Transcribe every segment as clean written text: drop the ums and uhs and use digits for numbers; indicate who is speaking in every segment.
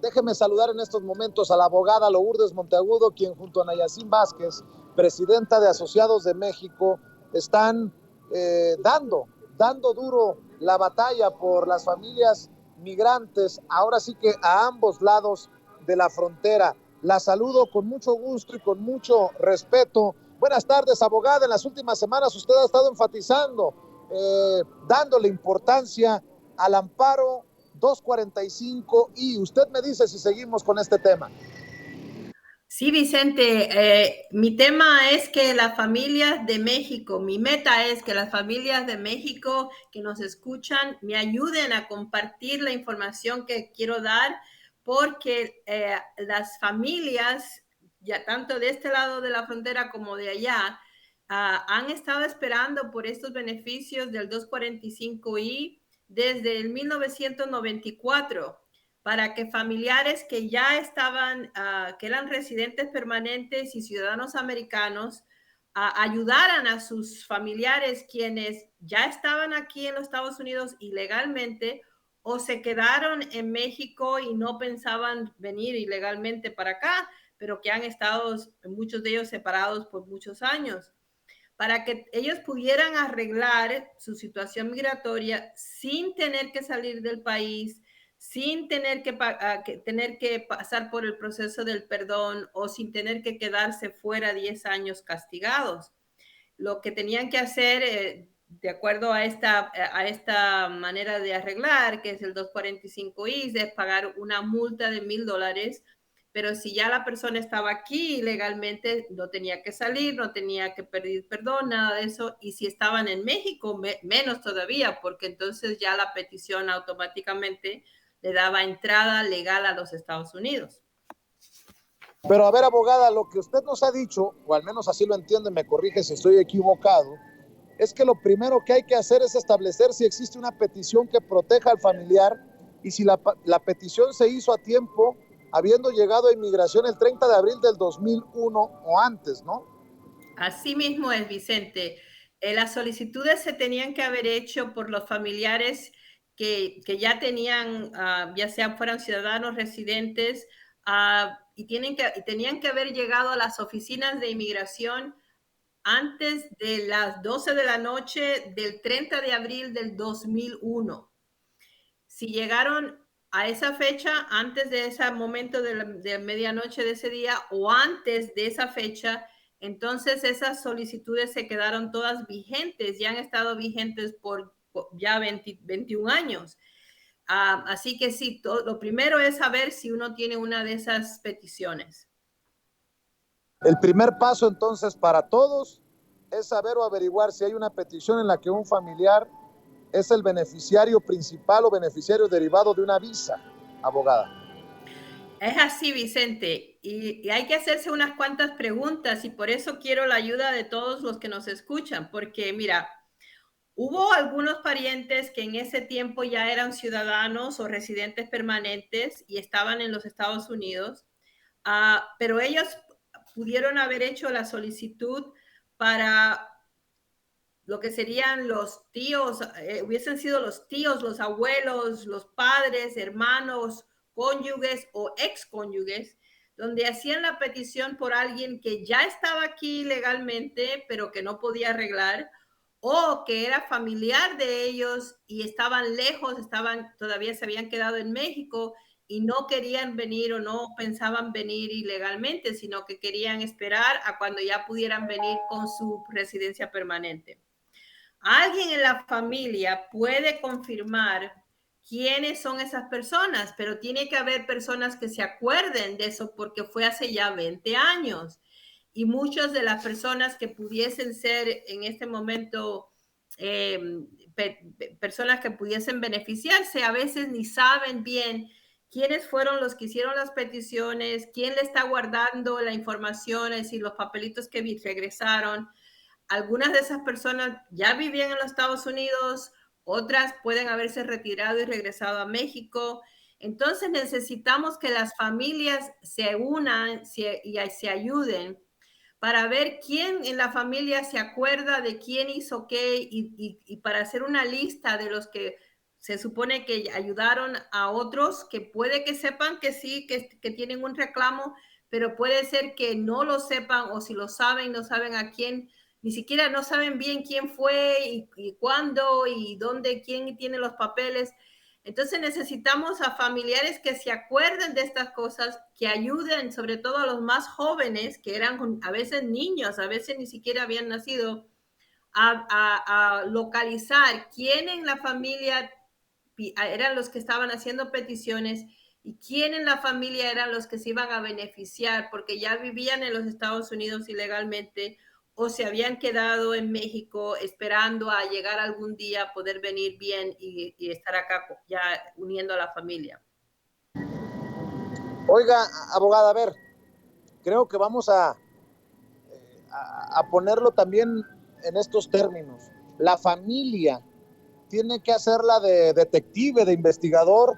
Speaker 1: Déjeme saludar en estos momentos a la abogada Lourdes Monteagudo, quien junto a Nayacín Vázquez, presidenta de Asociados de México, están dando duro la batalla por las familias migrantes, ahora sí que a ambos lados de la frontera. La saludo con mucho gusto y con mucho respeto. Buenas tardes, abogada. En las últimas semanas usted ha estado enfatizando, dándole importancia al amparo 245 y usted me dice si seguimos con este tema.
Speaker 2: Sí, Vicente, mi tema es que las familias de México, mi meta es que las familias de México que nos escuchan me ayuden a compartir la información que quiero dar, porque las familias, ya tanto de este lado de la frontera como de allá, han estado esperando por estos beneficios del 245i desde el 1994, para que familiares que ya estaban, que eran residentes permanentes y ciudadanos americanos, ayudaran a sus familiares quienes ya estaban aquí en los Estados Unidos ilegalmente o se quedaron en México y no pensaban venir ilegalmente para acá, pero que han estado, muchos de ellos, separados por muchos años, para que ellos pudieran arreglar su situación migratoria sin tener que salir del país, sin tener que pasar por el proceso del perdón o sin tener que quedarse fuera 10 años castigados. Lo que tenían que hacer, de acuerdo a esta manera de arreglar, que es el 245i, es pagar una multa de $1,000, pero si ya la persona estaba aquí legalmente, no tenía que salir, no tenía que pedir perdón, nada de eso. Y si estaban en México, menos todavía, porque entonces ya la petición automáticamente le daba entrada legal a los Estados Unidos.
Speaker 1: Pero a ver, abogada, lo que usted nos ha dicho, o al menos así lo entiendo, me corrige si estoy equivocado, es que lo primero que hay que hacer es establecer si existe una petición que proteja al familiar y si la petición se hizo a tiempo, habiendo llegado a inmigración el 30 de abril del 2001 o antes, ¿no?
Speaker 2: Así mismo es, Vicente. Las solicitudes se tenían que haber hecho por los familiares que ya tenían, ya sea fueran ciudadanos residentes, y tenían que haber llegado a las oficinas de inmigración antes de las 12 de la noche del 30 de abril del 2001. Si llegaron a esa fecha, antes de ese momento de medianoche de ese día o antes de esa fecha, entonces esas solicitudes se quedaron todas vigentes, ya han estado vigentes por ya 21 años. Así que sí, lo primero es saber si uno tiene una de esas peticiones.
Speaker 1: El primer paso entonces para todos es saber o averiguar si hay una petición en la que un familiar es el beneficiario principal o beneficiario derivado de una visa, abogada.
Speaker 2: Es así, Vicente, y hay que hacerse unas cuantas preguntas y por eso quiero la ayuda de todos los que nos escuchan, porque mira, hubo algunos parientes que en ese tiempo ya eran ciudadanos o residentes permanentes y estaban en los Estados Unidos, pero ellos pudieron haber hecho la solicitud para lo que serían los tíos, hubiesen sido los tíos, los abuelos, los padres, hermanos, cónyuges o excónyuges, donde hacían la petición por alguien que ya estaba aquí legalmente, pero que no podía arreglar, o que era familiar de ellos y estaban lejos, todavía se habían quedado en México y no querían venir o no pensaban venir ilegalmente, sino que querían esperar a cuando ya pudieran venir con su residencia permanente. Alguien en la familia puede confirmar quiénes son esas personas, pero tiene que haber personas que se acuerden de eso porque fue hace ya 20 años. Y muchas de las personas que pudiesen ser en este momento eh, personas que pudiesen beneficiarse, a veces ni saben bien quiénes fueron los que hicieron las peticiones, quién le está guardando la información, es decir, los papelitos que regresaron. Algunas de esas personas ya vivían en los Estados Unidos, otras pueden haberse retirado y regresado a México. Entonces necesitamos que las familias se unan y se ayuden para ver quién en la familia se acuerda de quién hizo qué y para hacer una lista de los que se supone que ayudaron a otros que puede que sepan que sí, que tienen un reclamo, pero puede ser que no lo sepan o si lo saben, no saben a quién, ni siquiera no saben bien quién fue y cuándo y dónde, quién tiene los papeles. Entonces necesitamos a familiares que se acuerden de estas cosas, que ayuden sobre todo a los más jóvenes, que eran a veces niños, a veces ni siquiera habían nacido, a localizar quién en la familia eran los que estaban haciendo peticiones y quién en la familia eran los que se iban a beneficiar porque ya vivían en los Estados Unidos ilegalmente o se habían quedado en México esperando a llegar algún día a poder venir bien y estar acá ya uniendo a la familia.
Speaker 1: Oiga, abogada, a ver, creo que vamos a ponerlo también en estos términos. La familia tiene que hacerla de detective, de investigador,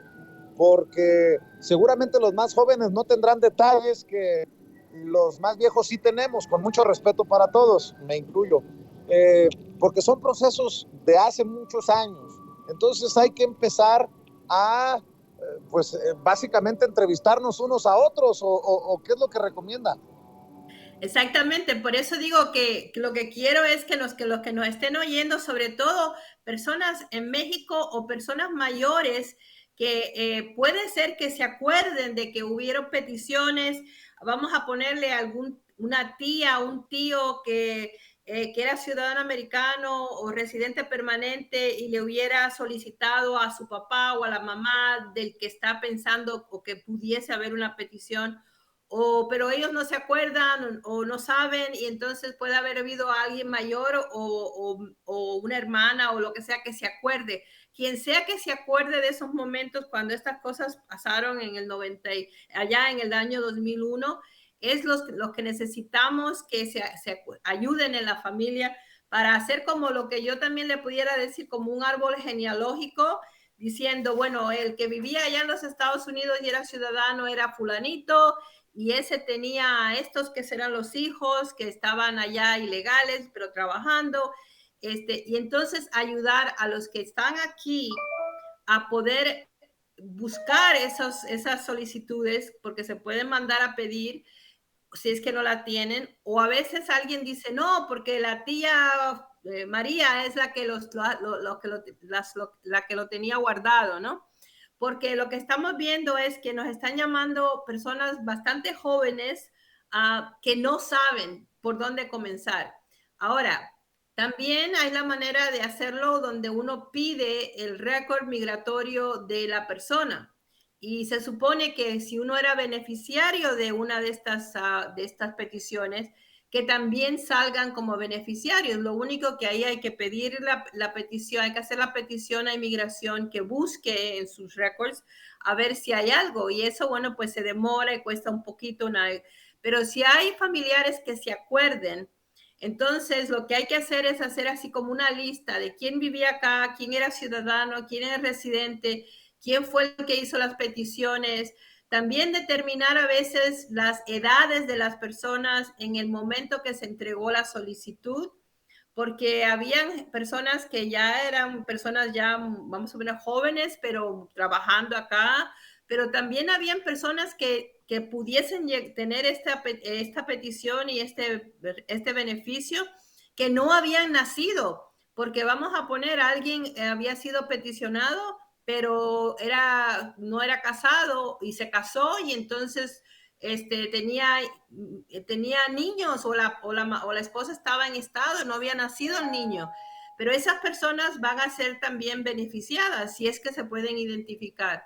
Speaker 1: porque seguramente los más jóvenes no tendrán detalles que los más viejos sí tenemos, con mucho respeto para todos, me incluyo, eh, porque son procesos de hace muchos años. Entonces hay que empezar a, pues, básicamente entrevistarnos unos a otros, o qué es lo que recomienda.
Speaker 2: Exactamente, por eso digo que lo que quiero es que los que nos estén oyendo, sobre todo personas en México o personas mayores, que puede ser que se acuerden de que hubieron peticiones, vamos a ponerle una tía, un tío que era ciudadano americano o residente permanente y le hubiera solicitado a su papá o a la mamá del que está pensando o que pudiese haber una petición pero ellos no se acuerdan o no saben y entonces puede haber habido alguien mayor o una hermana o lo que sea que se acuerde. Quien sea que se acuerde de esos momentos cuando estas cosas pasaron en el 90, allá en el año 2001, es los que necesitamos que se ayuden en la familia para hacer como lo que yo también le pudiera decir como un árbol genealógico diciendo, bueno, el que vivía allá en los Estados Unidos y era ciudadano era fulanito, y ese tenía estos que serán los hijos que estaban allá ilegales, pero trabajando, y entonces ayudar a los que están aquí a poder buscar esas solicitudes, porque se pueden mandar a pedir si es que no la tienen, o a veces alguien dice, no, porque la tía María es la que, la que lo tenía guardado, ¿no? Porque lo que estamos viendo es que nos están llamando personas bastante jóvenes que no saben por dónde comenzar. Ahora, también hay la manera de hacerlo donde uno pide el récord migratorio de la persona. Y se supone que si uno era beneficiario de una de estas peticiones, que también salgan como beneficiarios. Lo único que ahí hay que pedir la petición, hay que hacer la petición a inmigración que busque en sus récords a ver si hay algo. Y eso, bueno, pues se demora y cuesta un poquito. Pero si hay familiares que se acuerden, entonces lo que hay que hacer es hacer así como una lista de quién vivía acá, quién era ciudadano, quién era residente, quién fue el que hizo las peticiones, también determinar a veces las edades de las personas en el momento que se entregó la solicitud, porque habían personas que ya eran personas ya, vamos a ver, jóvenes, pero trabajando acá, pero también habían personas que pudiesen tener esta petición y este beneficio que no habían nacido, porque vamos a poner, alguien había sido peticionado, pero no era casado y se casó y entonces tenía niños o la esposa estaba en estado, no había nacido el niño. Pero esas personas van a ser también beneficiadas si es que se pueden identificar.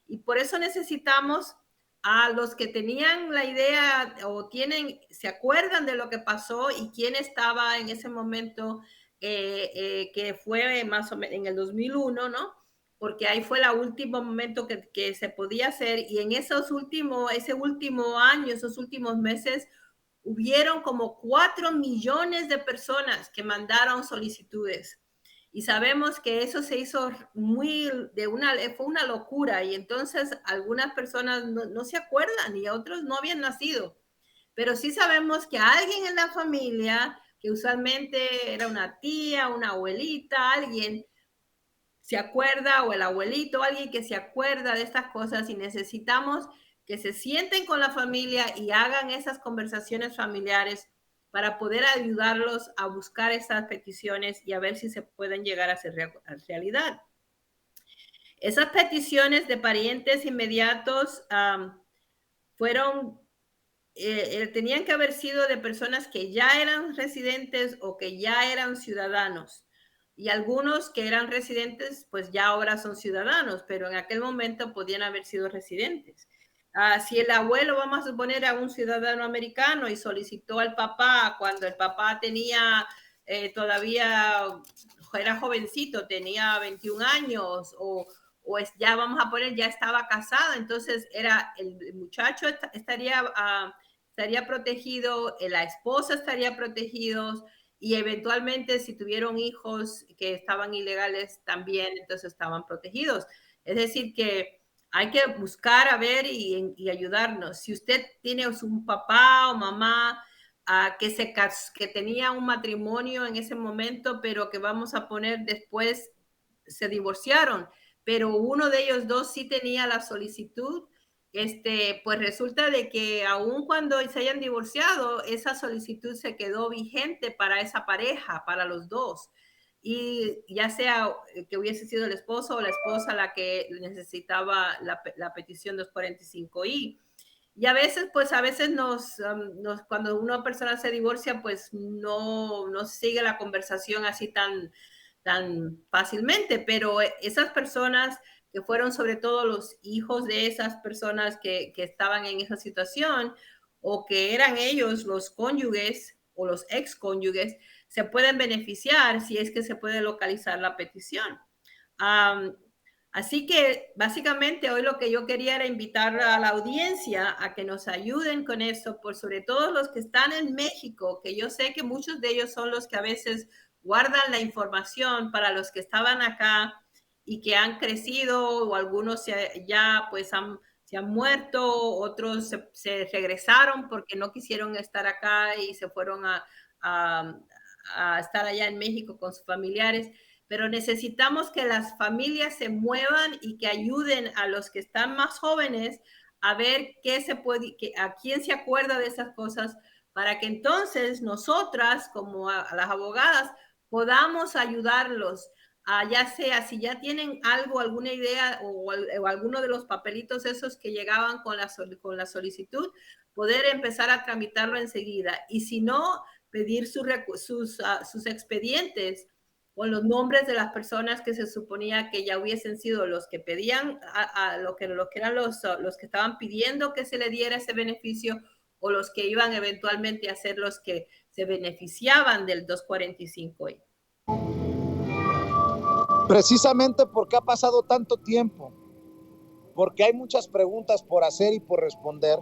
Speaker 2: Y por eso necesitamos a los que tenían la idea o se acuerdan de lo que pasó y quién estaba en ese momento, que fue más o menos en el 2001, ¿no? Porque ahí fue el último momento que se podía hacer y en ese último año, esos últimos meses, hubieron como 4 millones de personas que mandaron solicitudes. Y sabemos que eso se hizo fue una locura y entonces algunas personas no se acuerdan y otros no habían nacido. Pero sí sabemos que alguien en la familia, que usualmente era una tía, una abuelita, alguien, se acuerda, o el abuelito, alguien que se acuerda de estas cosas, y necesitamos que se sienten con la familia y hagan esas conversaciones familiares para poder ayudarlos a buscar esas peticiones y a ver si se pueden llegar a hacer realidad. Esas peticiones de parientes inmediatos fueron, tenían que haber sido de personas que ya eran residentes o que ya eran ciudadanos. Y algunos que eran residentes, pues ya ahora son ciudadanos, pero en aquel momento podían haber sido residentes. Si el abuelo, vamos a suponer, a un ciudadano americano y solicitó al papá cuando el papá tenía todavía, era jovencito, tenía 21 años, o ya vamos a poner, ya estaba casado, entonces era el muchacho estaría protegido, la esposa estaría protegido, y eventualmente si tuvieron hijos que estaban ilegales también, entonces estaban protegidos. Es decir, que hay que buscar a ver y ayudarnos. Si usted tiene un papá o mamá que tenía un matrimonio en ese momento, pero que vamos a poner después se divorciaron, pero uno de ellos dos sí tenía la solicitud, pues resulta de que aun cuando se hayan divorciado, esa solicitud se quedó vigente para esa pareja, para los dos. Y ya sea que hubiese sido el esposo o la esposa la que necesitaba la petición 245I. Y a veces, pues a veces cuando una persona se divorcia, pues no sigue la conversación así tan fácilmente, pero esas personas que fueron sobre todo los hijos de esas personas que estaban en esa situación, o que eran ellos los cónyuges o los ex cónyuges, se pueden beneficiar si es que se puede localizar la petición. Así que básicamente hoy lo que yo quería era invitar a la audiencia a que nos ayuden con eso, por sobre todo los que están en México, que yo sé que muchos de ellos son los que a veces guardan la información para los que estaban acá y que han crecido, o algunos ya pues se han muerto, otros se regresaron porque no quisieron estar acá y se fueron a estar allá en México con sus familiares. Pero necesitamos que las familias se muevan y que ayuden a los que están más jóvenes a ver qué se puede, a quién se acuerda de esas cosas, para que entonces nosotras, como a las abogadas, podamos ayudarlos, ya sea si ya tienen algo, alguna idea, o alguno de los papelitos esos que llegaban con la solicitud, poder empezar a tramitarlo enseguida. Y si no, pedir sus expedientes con los nombres de las personas que se suponía que ya hubiesen sido los que pedían, lo que eran los que estaban pidiendo que se le diera ese beneficio, o los que iban eventualmente a ser los que se beneficiaban del 245I.
Speaker 1: Precisamente porque ha pasado tanto tiempo, porque hay muchas preguntas por hacer y por responder,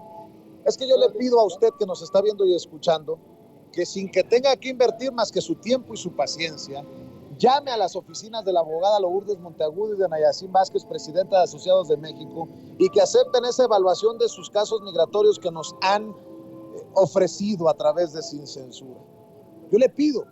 Speaker 1: es que yo le pido a usted que nos está viendo y escuchando, que sin que tenga que invertir más que su tiempo y su paciencia, llame a las oficinas de la abogada Lourdes Monteagudo y de Nayacín Vázquez, presidenta de Asociados de México, y que acepten esa evaluación de sus casos migratorios que nos han ofrecido a través de Sin Censura. Yo le pido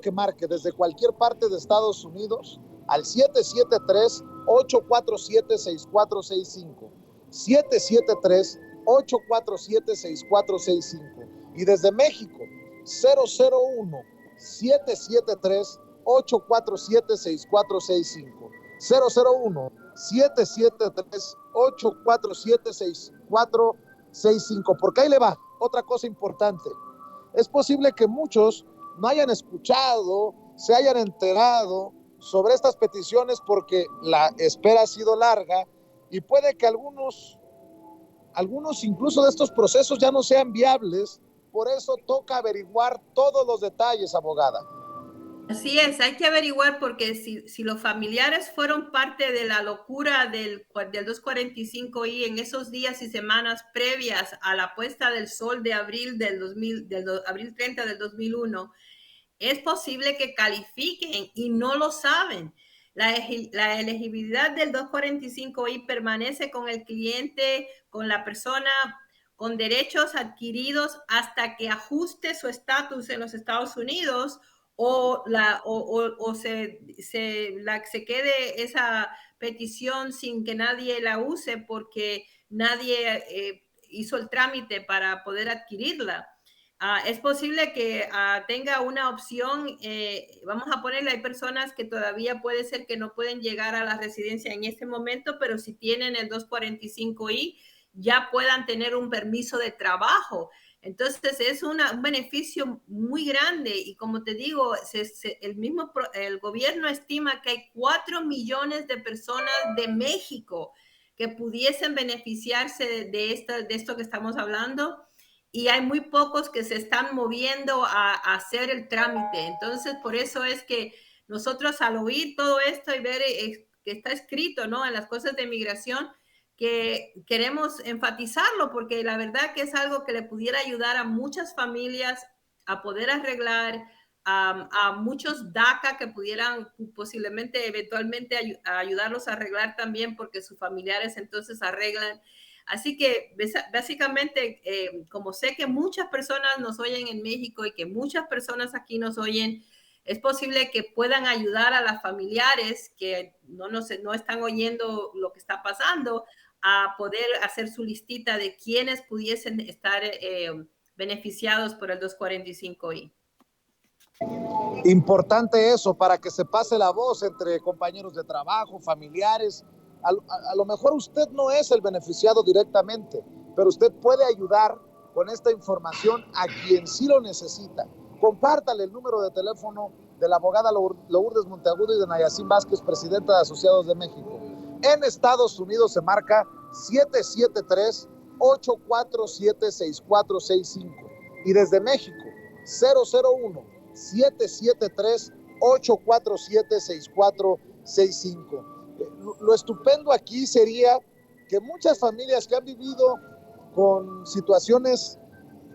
Speaker 1: que marque desde cualquier parte de Estados Unidos al 773-847-6465. 773-847-6465. Y desde México, 001-773-847-6465. 001-773-847-6465. Porque ahí le va, otra cosa importante. Es posible que muchos no hayan escuchado, se hayan enterado sobre estas peticiones porque la espera ha sido larga, y puede que algunos incluso de estos procesos ya no sean viables. Por eso toca averiguar todos los detalles, abogada.
Speaker 2: Así es, hay que averiguar, porque si los familiares fueron parte de la locura del 245I en esos días y semanas previas a la puesta del sol de abril abril 30 del 2001, es posible que califiquen y no lo saben. La elegibilidad del 245I permanece con el cliente, con la persona con derechos adquiridos, hasta que ajuste su estatus en los Estados Unidos, se quede esa petición sin que nadie la use porque nadie hizo el trámite para poder adquirirla. Es posible que tenga una opción, vamos a ponerle, hay personas que todavía puede ser que no pueden llegar a la residencia en este momento, pero si tienen el 245I, ya puedan tener un permiso de trabajo. Entonces es un beneficio muy grande y como te digo, el gobierno estima que hay 4 millones de personas de México que pudiesen beneficiarse de esto que estamos hablando y hay muy pocos que se están moviendo a hacer el trámite. Entonces, por eso es que nosotros al oír todo esto y ver que está escrito, ¿no?, en las cosas de migración, que queremos enfatizarlo porque la verdad que es algo que le pudiera ayudar a muchas familias a poder arreglar, a muchos DACA que pudieran posiblemente eventualmente ayudarlos a arreglar también porque sus familiares entonces arreglan. Así que básicamente, como sé que muchas personas nos oyen en México y que muchas personas aquí nos oyen, es posible que puedan ayudar a las familiares que no están oyendo lo que está pasando a poder hacer su listita de quienes pudiesen estar beneficiados por el 245I.
Speaker 1: Importante eso para que se pase la voz entre compañeros de trabajo, familiares. A lo mejor usted no es el beneficiado directamente, pero usted puede ayudar con esta información a quien sí lo necesita. Compártale el número de teléfono de la abogada Lourdes Monteagudo y de Nayacín Vázquez, presidenta de Asociados de México. En Estados Unidos se marca 773-847-6465 y desde México 001-773-847-6465. Lo estupendo aquí sería que muchas familias que han vivido con situaciones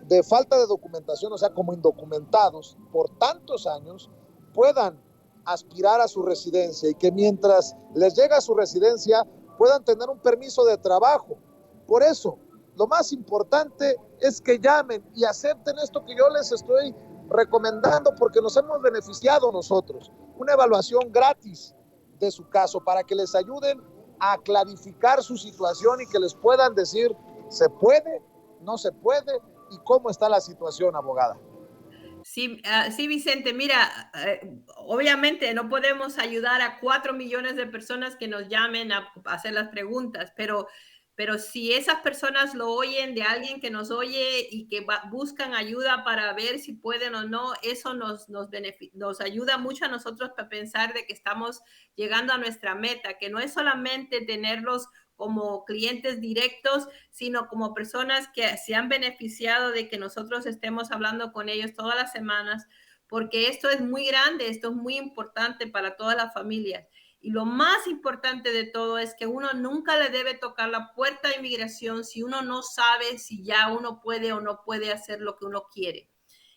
Speaker 1: de falta de documentación, o sea, como indocumentados por tantos años, puedan aspirar a su residencia y que mientras les llega a su residencia puedan tener un permiso de trabajo. Por eso, lo más importante es que llamen y acepten esto que yo les estoy recomendando porque nos hemos beneficiado nosotros. Una evaluación gratis de su caso para que les ayuden a clarificar su situación y que les puedan decir, ¿se puede? ¿No se puede? ¿Y cómo está la situación, abogada?
Speaker 2: Sí, sí, Vicente, mira, obviamente no podemos ayudar a 4 millones de personas que nos llamen a hacer las preguntas, pero si esas personas lo oyen de alguien que nos oye y que buscan ayuda para ver si pueden o no, eso nos ayuda mucho a nosotros para pensar de que estamos llegando a nuestra meta, que no es solamente tenerlos como clientes directos, sino como personas que se han beneficiado de que nosotros estemos hablando con ellos todas las semanas, porque esto es muy grande, esto es muy importante para todas las familias. Y lo más importante de todo es que uno nunca le debe tocar la puerta de inmigración si uno no sabe si ya uno puede o no puede hacer lo que uno quiere.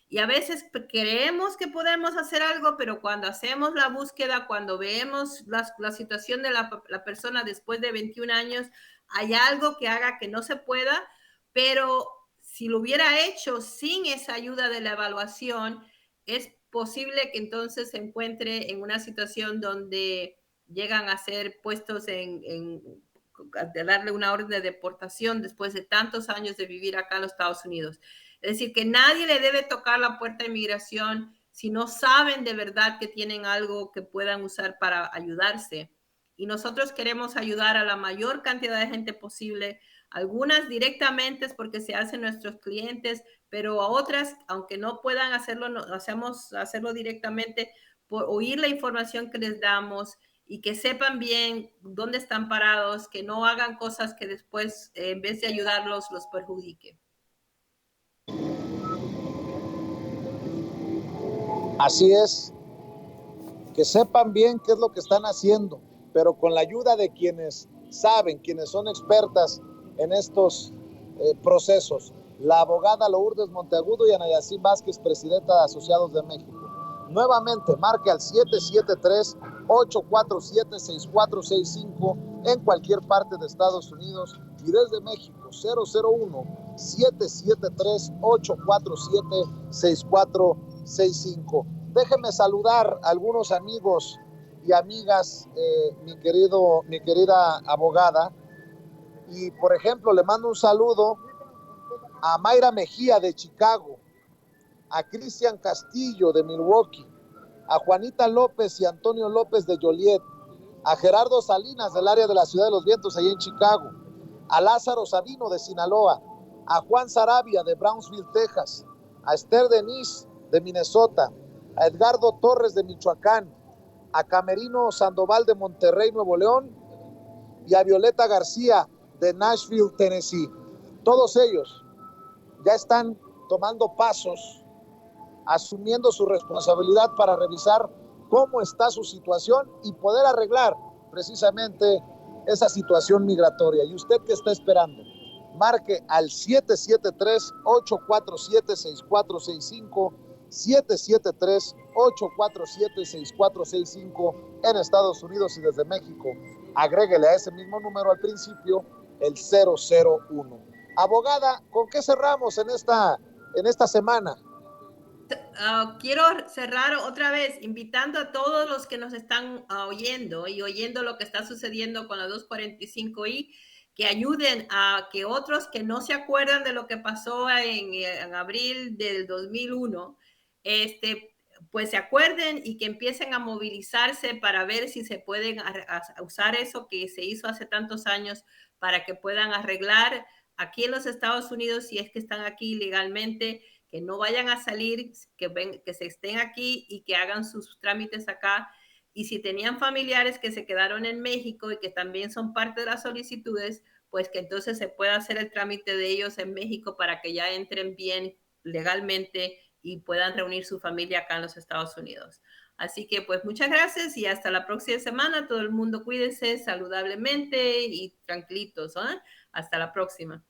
Speaker 2: Y a veces creemos que podemos hacer algo, pero cuando hacemos la búsqueda, cuando vemos la situación de la persona después de 21 años, hay algo que haga que no se pueda, pero si lo hubiera hecho sin esa ayuda de la evaluación, es posible que entonces se encuentre en una situación donde llegan a ser puestos de darle una orden de deportación después de tantos años de vivir acá en los Estados Unidos. Es decir, que nadie le debe tocar la puerta de inmigración si no saben de verdad que tienen algo que puedan usar para ayudarse. Y nosotros queremos ayudar a la mayor cantidad de gente posible. Algunas directamente es porque se hacen nuestros clientes, pero a otras, aunque no puedan hacerlo, hacemos hacerlo directamente por oír la información que les damos y que sepan bien dónde están parados, que no hagan cosas que después, en vez de ayudarlos, los perjudique.
Speaker 1: Así es, que sepan bien qué es lo que están haciendo, pero con la ayuda de quienes saben, quienes son expertas en estos procesos. La abogada Lourdes Monteagudo y Anayacín Vázquez, presidenta de Asociados de México. Nuevamente, marque al 773-847-6465 en cualquier parte de Estados Unidos y desde México 001-773-847-6465. Déjeme saludar a algunos amigos y amigas, mi querida abogada. Y, por ejemplo, le mando un saludo a Mayra Mejía de Chicago, a Cristian Castillo de Milwaukee, a Juanita López y Antonio López de Joliet, a Gerardo Salinas del área de la Ciudad de los Vientos, ahí en Chicago, a Lázaro Sabino de Sinaloa, a Juan Sarabia de Brownsville, Texas, a Esther Denise de Minnesota, a Edgardo Torres de Michoacán, a Camerino Sandoval de Monterrey, Nuevo León, y a Violeta García de Nashville, Tennessee. Todos ellos ya están tomando pasos, asumiendo su responsabilidad para revisar cómo está su situación y poder arreglar precisamente esa situación migratoria. ¿Y usted qué está esperando? Marque al 773-847-6465, 773-847-6465 en Estados Unidos, y desde México agréguele a ese mismo número al principio el 001. Abogada, ¿con qué cerramos en esta semana?
Speaker 2: Quiero cerrar otra vez invitando a todos los que nos están oyendo y oyendo lo que está sucediendo con la 245I, que ayuden a que otros que no se acuerdan de lo que pasó en abril del 2001, pues se acuerden y que empiecen a movilizarse para ver si se pueden usar eso que se hizo hace tantos años para que puedan arreglar aquí en los Estados Unidos, si es que están aquí legalmente, que no vayan a salir, que se estén aquí y que hagan sus trámites acá. Y si tenían familiares que se quedaron en México y que también son parte de las solicitudes, pues que entonces se pueda hacer el trámite de ellos en México para que ya entren bien legalmente y puedan reunir su familia acá en los Estados Unidos. Así que pues muchas gracias y hasta la próxima semana. Todo el mundo cuídese saludablemente y tranquilitos, ¿eh? Hasta la próxima.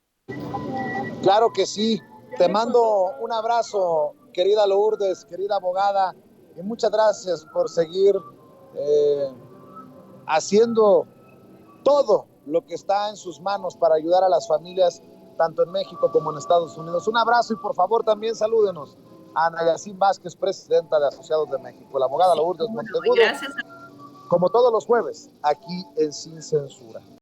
Speaker 1: Claro que sí. Te mando un abrazo, querida Lourdes, querida abogada, y muchas gracias por seguir haciendo todo lo que está en sus manos para ayudar a las familias, tanto en México como en Estados Unidos. Un abrazo y por favor también salúdenos a Ana Yacine Vázquez, presidenta de Asociados de México, la abogada Lourdes Monteagudo, como todos los jueves, aquí en Sin Censura.